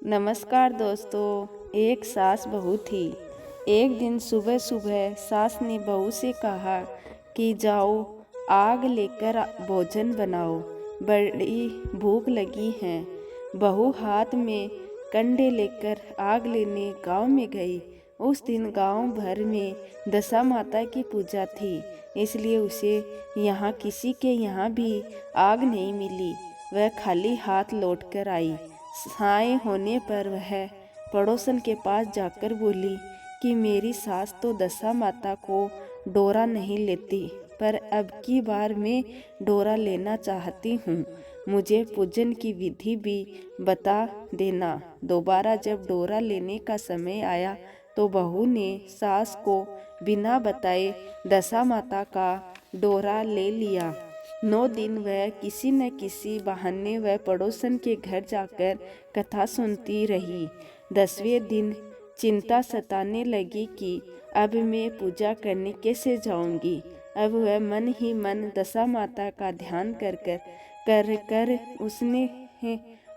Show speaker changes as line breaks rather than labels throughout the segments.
नमस्कार दोस्तों। एक सास बहू थी। एक दिन सुबह सुबह सास ने बहू से कहा कि जाओ आग लेकर भोजन बनाओ, बड़ी भूख लगी है। बहू हाथ में कंडे लेकर आग लेने गांव में गई। उस दिन गांव भर में दशा माता की पूजा थी, इसलिए उसे यहाँ किसी के यहाँ भी आग नहीं मिली। वह खाली हाथ लौटकर आई। साय होने पर वह पड़ोसन के पास जाकर बोली कि मेरी सास तो दशा माता को डोरा नहीं लेती, पर अब की बार मैं डोरा लेना चाहती हूँ। मुझे पूजन की विधि भी बता देना। दोबारा जब डोरा लेने का समय आया तो बहू ने सास को बिना बताए दशा माता का डोरा ले लिया। 9 दिन वह किसी न किसी बहाने वह पड़ोसन के घर जाकर कथा सुनती रही। 10वें दिन चिंता सताने लगी कि अब मैं पूजा करने कैसे जाऊंगी। अब वह मन ही मन दशा माता का ध्यान कर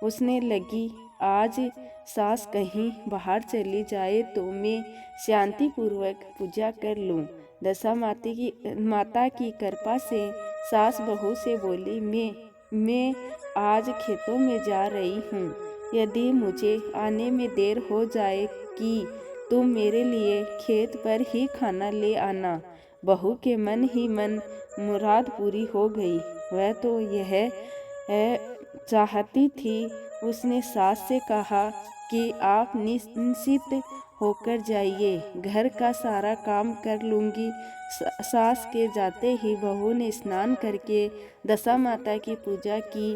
उसने लगी, आज सास कहीं बाहर चली जाए तो मैं शांतिपूर्वक पूजा कर लूं। दशा माता की कृपा से सास बहू से बोली, मैं आज खेतों में जा रही हूँ। यदि मुझे आने में देर हो जाए कि तुम मेरे लिए खेत पर ही खाना ले आना। बहू के मन ही मन मुराद पूरी हो गई। वह तो यह चाहती थी। उसने सास से कहा कि आप निश्चिंत होकर जाइए, घर का सारा काम कर लूँगी। सास के जाते ही बहू ने स्नान करके दशा माता की पूजा की।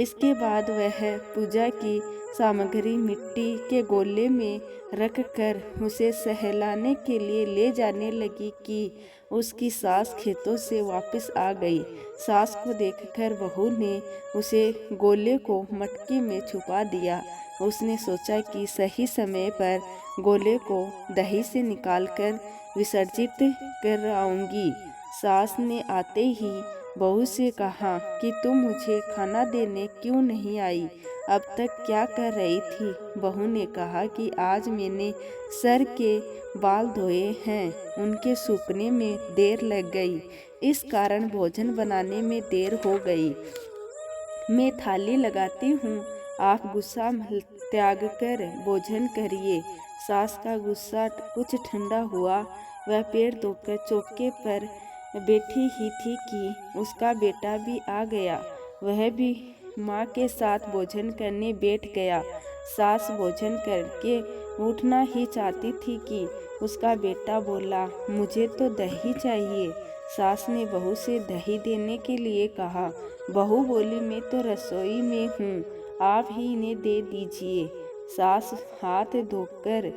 इसके बाद वह पूजा की सामग्री मिट्टी के गोले में रख कर उसे सहलाने के लिए ले जाने लगी कि उसकी सास खेतों से वापस आ गई। सास को देखकर बहू ने उसे गोले को मटकी में छुपा दिया। उसने सोचा कि सही समय पर गोले को दही से निकालकर विसर्जित कर आऊंगी। सास ने आते ही बहू से कहा कि तुम मुझे खाना देने क्यों नहीं आई, अब तक क्या कर रही थी। बहू ने कहा कि आज मैंने सर के बाल धोए हैं, उनके सूखने में देर लग गई, इस कारण भोजन बनाने में देर हो गई। मैं थाली लगाती हूँ, आप गुस्सा त्याग कर भोजन करिए। सास का गुस्सा कुछ ठंडा हुआ। वह पैर धोकर चौके पर बैठी ही थी कि उसका बेटा भी आ गया। वह भी माँ के साथ भोजन करने बैठ गया। सास भोजन करके उठना ही चाहती थी कि उसका बेटा बोला, मुझे तो दही चाहिए। सास ने बहू से दही देने के लिए कहा। बहू बोली, मैं तो रसोई में हूँ, आप ही इन्हें दे दीजिए। सास हाथ धोकर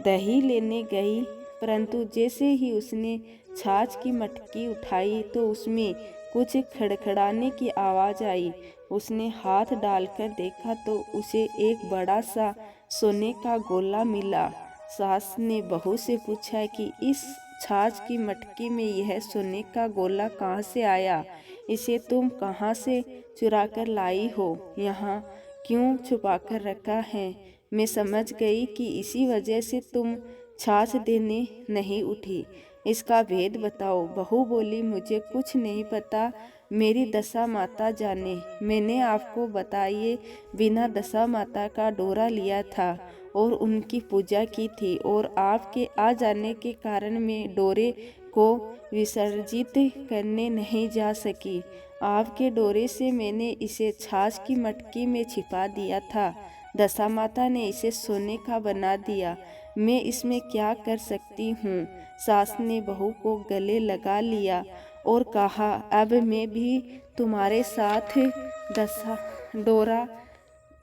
दही लेने गई, परंतु जैसे ही उसने छाछ की मटकी उठाई तो उसमें कुछ खड़खड़ाने की आवाज़ आई। उसने हाथ डालकर देखा तो उसे एक बड़ा सा सोने का गोला मिला। सास ने बहू से पूछा कि इस छाछ की मटकी में यह सोने का गोला कहाँ से आया, इसे तुम कहाँ से चुरा कर लाई हो, यहाँ क्यों छुपा कर रखा है। मैं समझ गई कि इसी वजह से तुम छाछ देने नहीं उठी, इसका भेद बताओ। बहू बोली, मुझे कुछ नहीं पता, मेरी दशा माता जाने। मैंने आपको बताइए बिना दशा माता का डोरा लिया था और उनकी पूजा की थी, और आपके आ जाने के कारण मैं डोरे को विसर्जित करने नहीं जा सकी। आपके डोरे से मैंने इसे छाछ की मटकी में छिपा दिया था। दशा माता ने इसे सोने का बना दिया, मैं इसमें क्या कर सकती हूँ। सास ने बहू को गले लगा लिया और कहा, अब मैं भी तुम्हारे साथ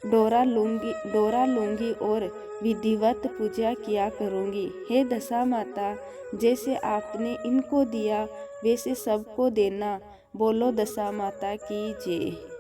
डोरा लूंगी और विधिवत पूजा किया करूंगी। हे दशा माता, जैसे आपने इनको दिया वैसे सबको देना। बोलो दशा माता की जय।